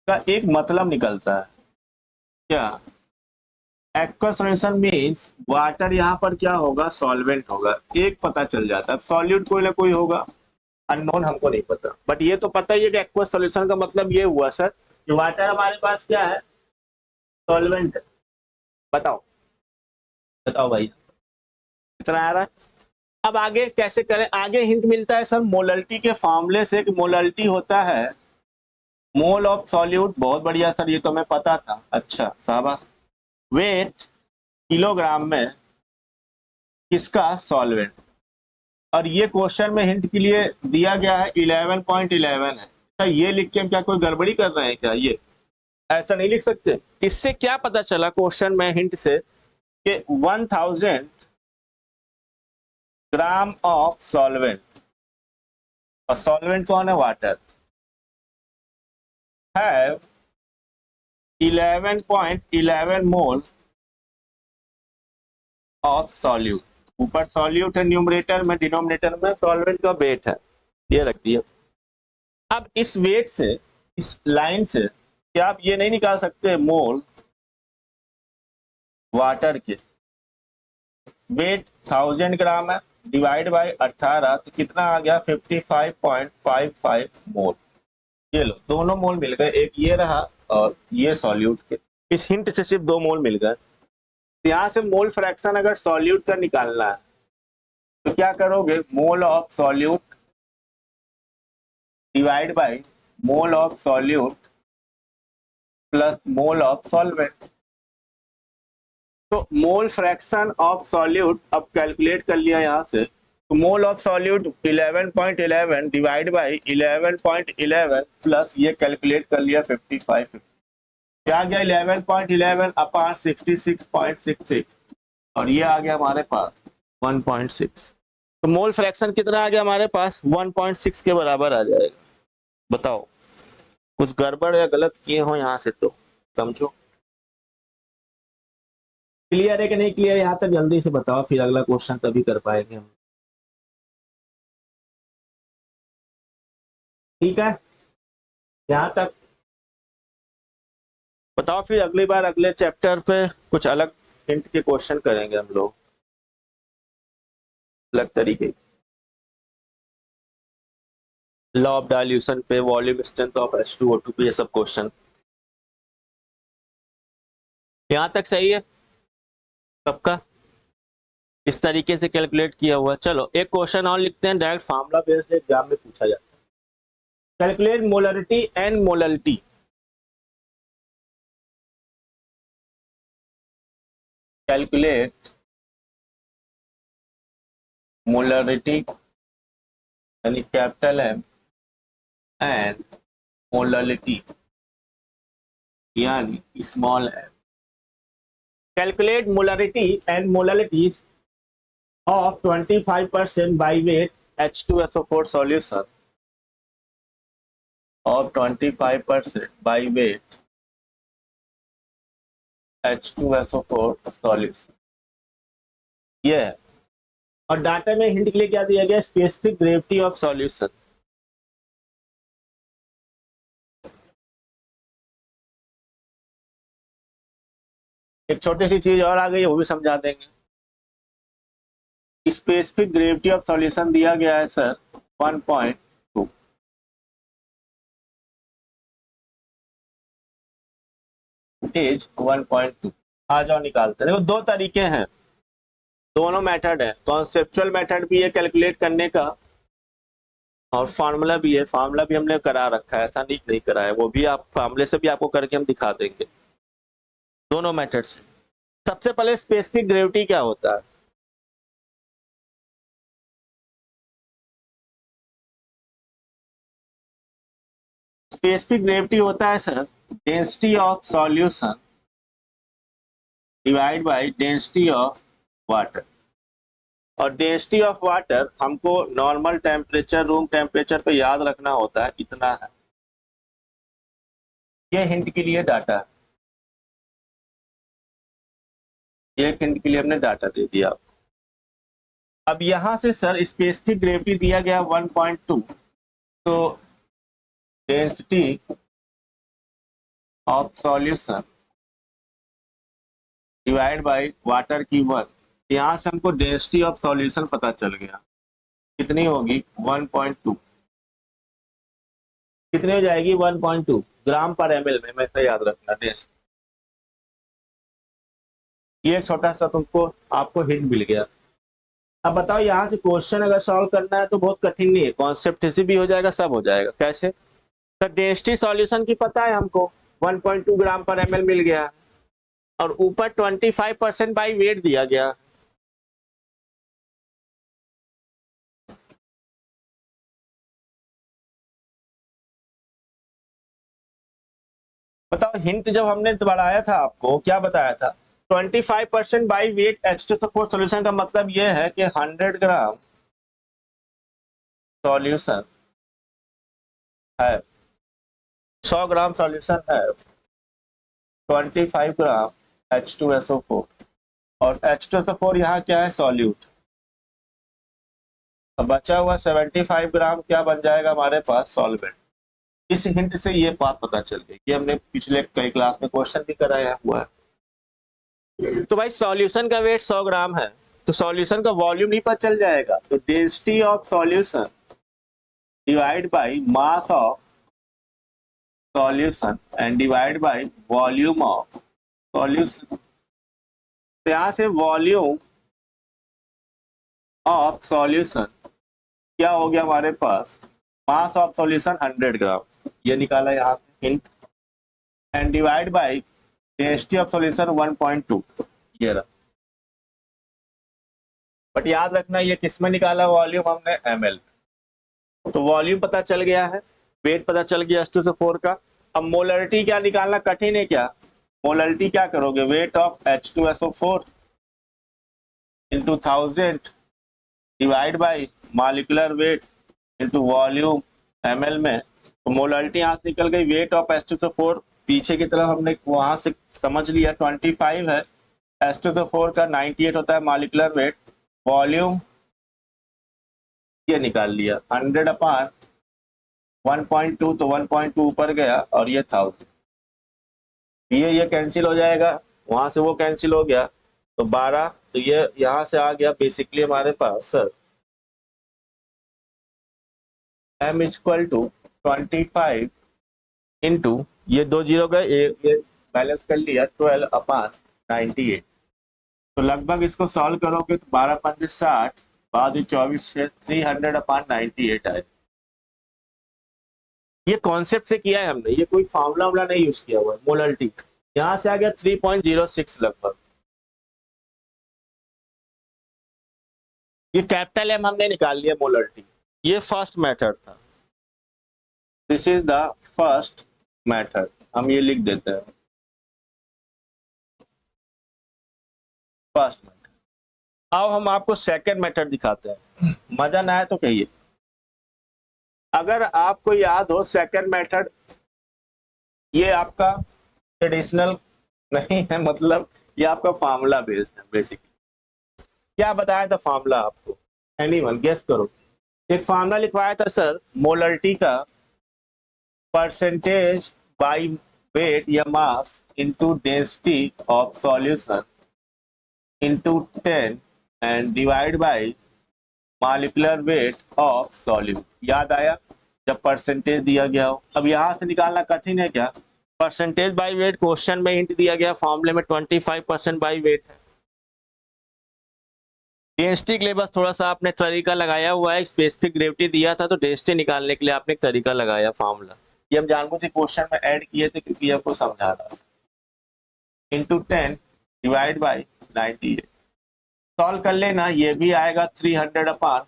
का एक मतलब निकलता है क्या? एक्वस सॉल्यूशन मींस वाटर, यहाँ पर क्या होगा, सॉल्वेंट होगा, एक पता चल जाता है। सॉल्यूट कोई ना कोई होगा, अननोन हमको नहीं पता, बट ये तो पता ही है कि एक्वस सॉल्यूशन का मतलब ये हुआ सर कि वाटर हमारे पास क्या है, सॉल्वेंट है। बताओ बताओ भाई कितना आ रहा है? अब आगे कैसे करें? आगे हिंट मिलता है सर मोलरिटी के फॉर्मूले से, कि मोलरिटी होता है मोल ऑफ सॉल्यूट। बहुत बढ़िया सर, ये तो हमें पता था। अच्छा शाबाश। वेट किलोग्राम में किसका, सॉल्वेंट। और ये क्वेश्चन में हिंट के लिए दिया गया है 11.11 है। क्या ये लिख के हम क्या कोई गड़बड़ी कर रहे हैं क्या? ये ऐसा नहीं लिख सकते। इससे क्या पता चला क्वेश्चन में हिंट से कि 1000 ग्राम ऑफ सॉल्वेंट, और सॉल्वेंट कौन है, water, have 11.11 mole of solute. ऊपर सॉल्यूट है न्यूमरेटर में, डिनोमिनेटर में सॉल्वेंट का वेट है, ये रख दिया। अब इस वेट से, इस लाइन से क्या आप ये नहीं निकाल सकते मोल वाटर के? वेट 1000 ग्राम है, डिवाइड बाय 18 तो कितना आ गया, 55.55 मोल। ये लो दोनों मोल मिल गए, एक ये रहा और ये सॉल्यूट के। इस हिंट से सिर्फ 2 मोल मिल गए। यहाँ से मोल फ्रैक्शन अगर सॉल्यूट का निकालना है तो क्या करोगे, mole of solute divide by mole of solute plus mole of solvent. तो मोल फ्रैक्शन ऑफ सॉल्यूट अब कैलकुलेट कर लिया यहाँ से, तो mole of solute 11.11 divide by 11.11 plus ये कैलकुलेट कर लिया 55, क्या आ गया 11.11 अपॉन 66.66 और ये आ गया हमारे पास 1.6। तो मोल फ्रैक्शन कितना आ गया हमारे पास, 1.6 के बराबर आ जाएगा। बताओ कुछ गड़बड़ या गलत किए हो यहाँ से तो समझो। क्लियर है कि नहीं क्लियर, यहाँ तक जल्दी से बताओ, फिर अगला क्वेश्चन तभी कर पाएंगे हम। ठीक है, यहाँ तक बताओ, फिर अगली बार अगले चैप्टर पे कुछ अलग हिंट के क्वेश्चन करेंगे हम लोग, अलग तरीके, लॉ ऑफ डाइल्यूशन पे, वॉल्यूम स्ट्रेंथ ऑफ H2O2 पे, ये सब क्वेश्चन। यहाँ तक सही है सबका, इस तरीके से कैलकुलेट किया हुआ। चलो एक क्वेश्चन और लिखते हैं, डायरेक्ट फार्मूला बेस्ड एग्जाम में पूछा जाता है। Calculate molarity and molarity. Calculate molarity यानी कैपिटल M एंड मोलरिटी यानी small m। Calculate molarity and molarities of 25% by weight H2SO4 solution of 25% by weight H2SO4 solution। ये है, और डाटा में हिंट के लिए क्या दिया गया, स्पेसिफिक ग्रेविटी ऑफ सॉल्यूशन। एक छोटी सी चीज और आ गई है, वो भी समझा देंगे। स्पेसिफिक ग्रेविटी ऑफ सॉल्यूशन दिया गया है सर 1.2। एज 1.2। आ जाओ निकालते हैं। देखो दो तरीके हैं, दोनों मेथड है। कॉन्सेप्चुअल मेथड भी है कैलकुलेट करने का और फार्मूला भी है। फार्मूला भी हमने करा रखा है, ऐसा नहीं करा है, वो भी आप फार्मूले से भी आपको करके हम दिखा देंगे, दोनों मेथड से। सबसे पहले स्पेसिफिक ग्रेविटी क्या होता है, स्पेसिफिक ग्रेविटी होता है sir density of solution divide by density of water. और डेंसिटी ऑफ वाटर हमको नॉर्मल टेम्परेचर, रूम टेम्परेचर पे याद रखना होता है, इतना है। ये हिंट के लिए डाटा है, एक हिंट के लिए हमने डाटा दे दिया। अब यहां से सर स्पेसिफिक ग्रेविटी दिया गया 1.2, तो density of solution divide by water की 1। यहां से हमको डेंसिटी ऑफ सॉल्यूशन पता चल गया, कितनी होगी 1.2। कितनी हो जाएगी 1.2 ग्राम पर ml में, मैं तो याद रखना डेंसिटी। ये एक छोटा सा तुमको आपको हिंट मिल गया। अब बताओ यहाँ से क्वेश्चन अगर सॉल्व करना है तो बहुत कठिन नहीं है, कॉन्सेप्ट से भी हो जाएगा, सब हो जाएगा। कैसे, तो डेंसिटी सॉल्यूशन की पता है हमको 1.2 ग्राम पर ml मिल गया और ऊपर 25% बाई वेट दिया गया। बताओ हिंट जब हमने बढ़ाया था आपको क्या बताया था, 25% बाई वेट H2SO4 सॉल्यूशन का मतलब यह है कि 100 ग्राम सॉल्यूशन है, 100 ग्राम सॉल्यूशन है, 25 ग्राम H2SO4 और H2SO4 यहाँ क्या है सॉल्यूट। अब बचा हुआ 75 ग्राम क्या बन जाएगा हमारे पास सॉल्वेंट। इस हिंट से ये बात पता चल गई, ये हमने पिछले कई क्लास में क्वेश्चन भी कराया हुआ है। तो भाई सॉल्यूशन का वेट 100 ग्राम है तो सॉल्यूशन का वॉल्यूम नहीं पता चल जाएगा, तो density of solution divide by mass of solution and divide by volume of solution. तो यहाँ से वॉल्यूम ऑफ सॉल्यूशन क्या हो गया हमारे पास, मास ऑफ सॉल्यूशन 100 ग्राम, ये निकाला यहाँ से hint, and divide by density of solution 1.2, ये रहा। बट याद रखना ये किस में निकाला वॉल्यूम हमने, ml। तो वॉल्यूम पता चल गया है, वेट पता चल गया H2SO4 का। अब मोलरिटी क्या निकालना कठिन है क्या, मोलरिटी क्या करोगे, weight of H2SO4 into 1000 divide by molecular weight into volume ml में। तो मोलरिटी यहाँ से निकल गई, वेट ऑफ H2SO4 पीछे की तरफ हमने वहां से समझ लिया 25 है, H2SO4 का 98 होता है मॉलिक्यूलर वेट, वॉल्यूम ये निकाल लिया 100 अपान 1.2, तो 1.2 ऊपर गया और ये 1000, ये कैंसिल हो जाएगा, वहां से वो कैंसिल हो गया तो 12, तो ये यहां से आ गया बेसिकली हमारे पास sir m equal to 25 into ये 2 जीरो गए, ये बैलेंस कर लिया 12 अपान 98। तो लगभग इसको सॉल्व करोगे तो 12 पंजे 60, बाद 24 से 300 अपान 98 आए। ये कॉन्सेप्ट से किया है हमने, ये कोई फार्मूला वाला नहीं यूज किया हुआ है। मोलरिटी यहां से आ गया 3.06 लगभग, ये कैपिटल एम हमने निकाल लिया मोलरिटी। ये फर्स्ट मेथड था, this is the first method, हम ये लिख देते हैं फर्स्ट मेथड। अब हम आपको सेकंड मेथड दिखाते हैं, मजा ना आए तो कहिए। अगर आपको याद हो सेकंड मेथड, ये आपका ट्रेडिशनल नहीं है, मतलब ये आपका फार्मूला बेस्ड है बेसिकली। क्या बताया था फार्मूला आपको, एनीवन गेस करो। एक फार्मूला लिखवाया था सर, मोलरिटी का परसेंटेज बाय वेट या mass into density of solution into 10 and divide by molecular weight of solute. याद आया जब परसेंटेज दिया गया हो। अब यहां से निकालना कठिन है क्या, परसेंटेज बाय वेट क्वेश्चन में हिंट दिया गया, फॉर्मूले में 25% बाय वेट है। डेंसिटी के लिए बस थोड़ा सा आपने तरीका लगाया हुआ है, स्पेसिफिक ग्रेविटी दिया था तो डेंसिटी निकालने के लिए आपने एक तरीका लगाया फार्मूला, ये हम जानबूझ के क्वेश्चन में ऐड किए थे क्योंकि आपको समझा रहा। इंटू 10 डिवाइड बाई 98, सॉल्व कर लेना, ये भी आएगा 300 अपान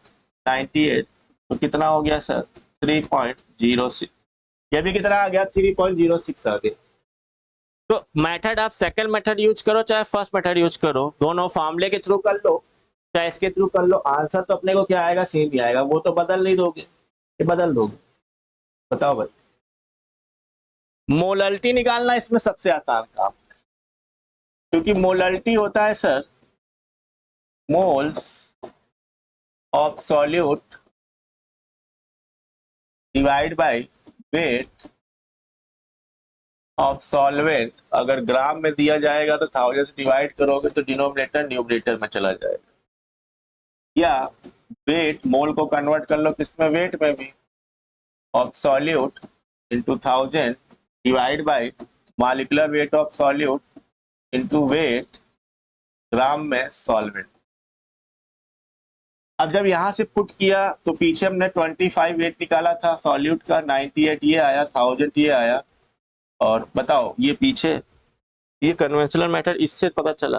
98, तो कितना हो गया सर 3.06, ये भी कितना आ गया 3.06 आ गया। तो मेथड आप सेकंड मेथड यूज करो चाहे फर्स्ट मेथड यूज करो, दोनों फार्मूले के थ्रू कर लो चाहे इसके थ्रू कर लो, आंसर तो अपने को क्या आएगा सेम ही आएगा, वो तो बदल नहीं दोगे, ये बदल दोगे। बताओ भाई, मोलरिटी निकालना इसमें सबसे आसान काम, क्योंकि मोलरिटी होता है sir moles of solute divide by weight of solvent. अगर ग्राम में दिया जाएगा तो 1000 से डिवाइड करोगे तो डिनोमिनेटर न्यूमरेटर में चला जाएगा, या वेट मोल को कन्वर्ट कर लो किसमें, वेट में भी, of solute into 1000 divide by molecular weight of solute into weight gram में सॉल्वेंट। अब जब यहां से पुट किया तो पीछे हमने 25 वेट निकाला था सॉल्यूट का, 98 ये आया, 1000 ये आया, और बताओ ये पीछे ये कन्वेंशनल मेथड इससे पता चला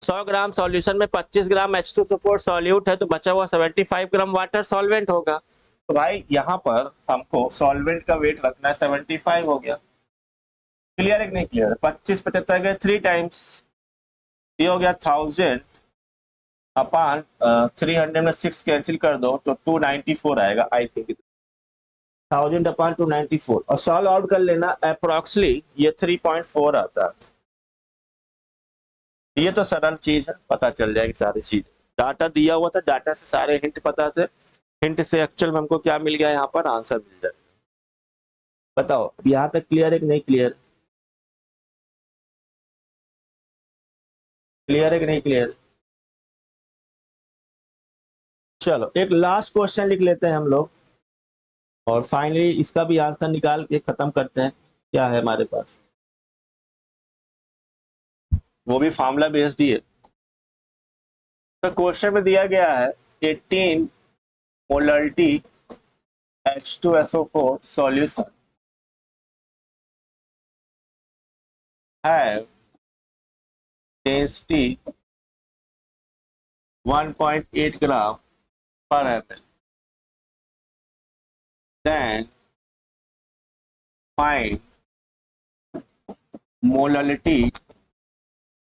100 ग्राम सॉल्यूशन में 25 ग्राम H2SO4 सॉल्यूट है तो बचा हुआ 75 ग्राम वाटर सॉल्वेंट होगा। तो भाई यहाँ पर हमको सॉल्वेंट का वेट रखना है, 75 हो गया। क्लियर है कि नहीं क्लियर, 25 75 गए 3 टाइम्स, ये हो गया 1000 अपान 300 में 6 कैंसिल कर दो तो 294 आएगा आई थिंक, 1000 अपान 294, और सॉल्व आउट कर लेना अप्रोक्सीमेटली ये 3.4 आता है। ये तो सरल चीज है, पता चल जाएगी सारी चीज, डाटा दिया हुआ था, डाटा से सारे हिंट पता थे, हिंट से एक्चुअल में हमको क्या मिल गया, यहाँ पर आंसर मिल जाएगा। बताओ यहाँ तक क्लियर है कि नहीं क्लियर, क्लियर है कि नहीं क्लियर। चलो एक लास्ट क्वेश्चन लिख लेते हैं हम लोग और फाइनली इसका भी आंसर निकाल के खत्म करते हैं। क्या है हमारे पास, वो भी फॉर्मूला बेस्ड ही है। तो क्वेश्चन में दिया गया है 18 molarity H2SO4 solution have density 1.8 gram per ml. Then find molality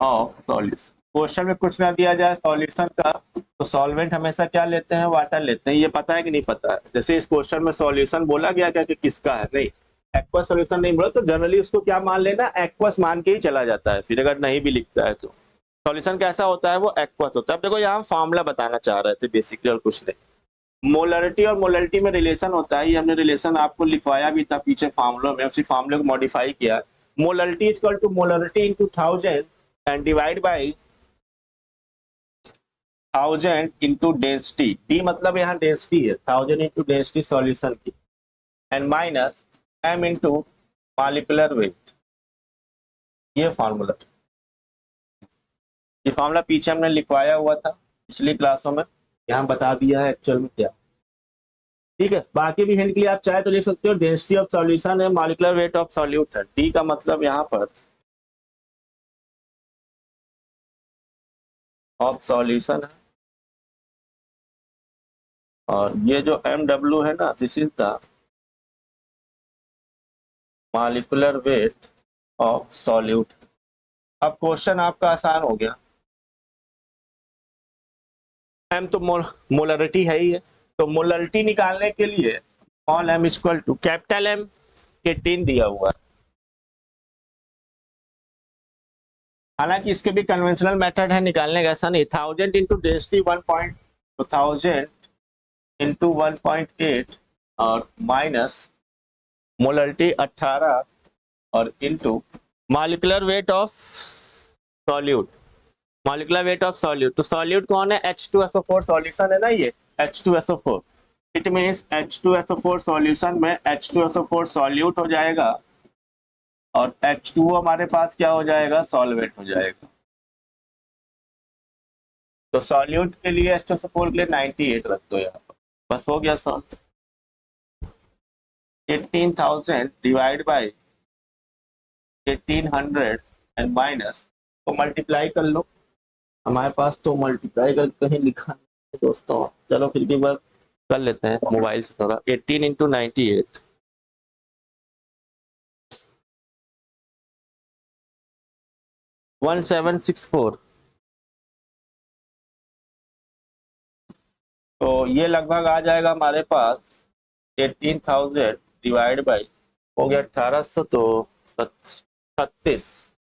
of solution. Question में कुछ ना दिया जाए सॉल्यूशन का, तो सॉल्वेंट हमेशा क्या लेते हैं, वाटर लेते हैं। ये पता है कि नहीं पता है? जैसे इस क्वेश्चन में सॉल्यूशन बोला गया क्या कि किसका है, नहीं एक्वस सॉल्यूशन नहीं बोला, तो जनरली उसको क्या मान लेना, एक्वस मान के ही चला जाता है। फिर अगर नहीं भी लिखता है तो सॉल्यूशन कैसा होता है, वो एक्वस होता है। अब देखो यहाँ फॉर्मूला बताना चाह रहे थे बेसिकली, और कुछ नहीं। मोलरिटी और मोलरिटी में रिलेशन होता है, ये हमने रिलेशन आपको लिखवाया भी था पीछे फॉर्मूला में, उसी फॉर्मूले को मॉडिफाई किया। Molarity is equal to molarity into 1000 and divide by 1000 into density. D मतलब यहाँ डेंसिटी है, 1000 इंटू डेंसिटी सॉल्यूशन की, and minus m into molecular weight. ये फॉर्मूला, ये फॉर्मूला पीछे हमने लिखवाया हुआ था पिछली क्लासों में, यहाँ बता दिया है एक्चुअल में क्या। ठीक है, बाकी भी हिंट के लिए आप चाहे तो लिख सकते हो, डेंसिटी ऑफ सॉल्यूशन है, मॉलिक्यूलर वेट ऑफ सॉल्यूट है। डी का मतलब यहाँ पर ऑफ सॉल्यूशन है, और ये जो MW है ना, this is the molecular weight of solute. अब क्वेश्चन आपका आसान हो गया, m तो मोलरिटी है ही है, तो मोलरिटी निकालने के लिए all m equal to capital M 18 दिया हुआ है। हालांकि इसके भी कन्वेंशनल मेथड है निकालने का, ऐसा नहीं। 1000 इंटू डेंसिटी 1000 इंटू 1.8 और माइनस मोलरिटी 18 और into molecular weight of solute. Molecular weight of solute, तो सॉल्यूट कौन है, H2SO4 सॉल्यूशन है ना, ये H2SO4। It means H2SO4 solution में H2SO4 सॉल्यूट हो जाएगा, और H2O हमारे पास क्या हो जाएगा, सॉल्वेंट हो जाएगा। तो सॉल्यूट के लिए H2SO4 के लिए 98 रख दो यहाँ पर, बस हो गया solve. 18,000 divide by 1800 and minus तो मल्टीप्लाई कर लो। हमारे पास तो मल्टीप्लाई कर कहीं लिखा नहीं दोस्तों, चलो फिर भी बात कर लेते हैं मोबाइल से थोड़ा। 18 इंटू 98 1764, तो ये लगभग आ जाएगा हमारे पास 18,000 डिवाइड बाई हो गया 1800, तो 36,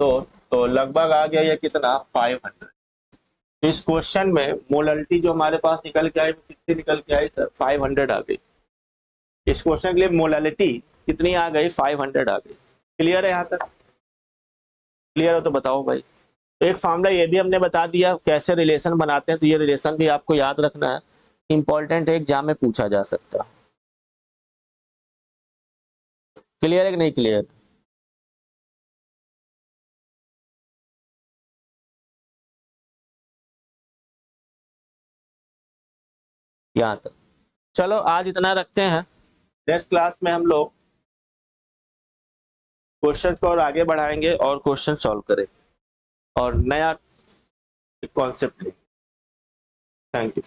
तो लगभग आ गया ये कितना, 500। तो इस क्वेश्चन में मोलरिटी जो हमारे पास निकल के आई वो कितनी निकल के आई सर, 500 आ गई। इस क्वेश्चन के लिए मोलरिटी कितनी आ गई, 500 आ गई। क्लियर है यहाँ तक? क्लियर हो तो बताओ भाई। एक फॉर्मूला ये भी हमने बता दिया कैसे रिलेशन बनाते हैं, तो ये रिलेशन भी आपको याद रखना है, इंपॉर्टेंट है, एग्जाम में पूछा जा सकता है। क्लियर है कि नहीं क्लियर? यहाँ तक चलो, आज इतना रखते हैं। नेक्स्ट क्लास में हम लोग क्वेश्चन को और आगे बढ़ाएंगे और क्वेश्चन सॉल्व करेंगे और नया कॉन्सेप्ट। Thank you.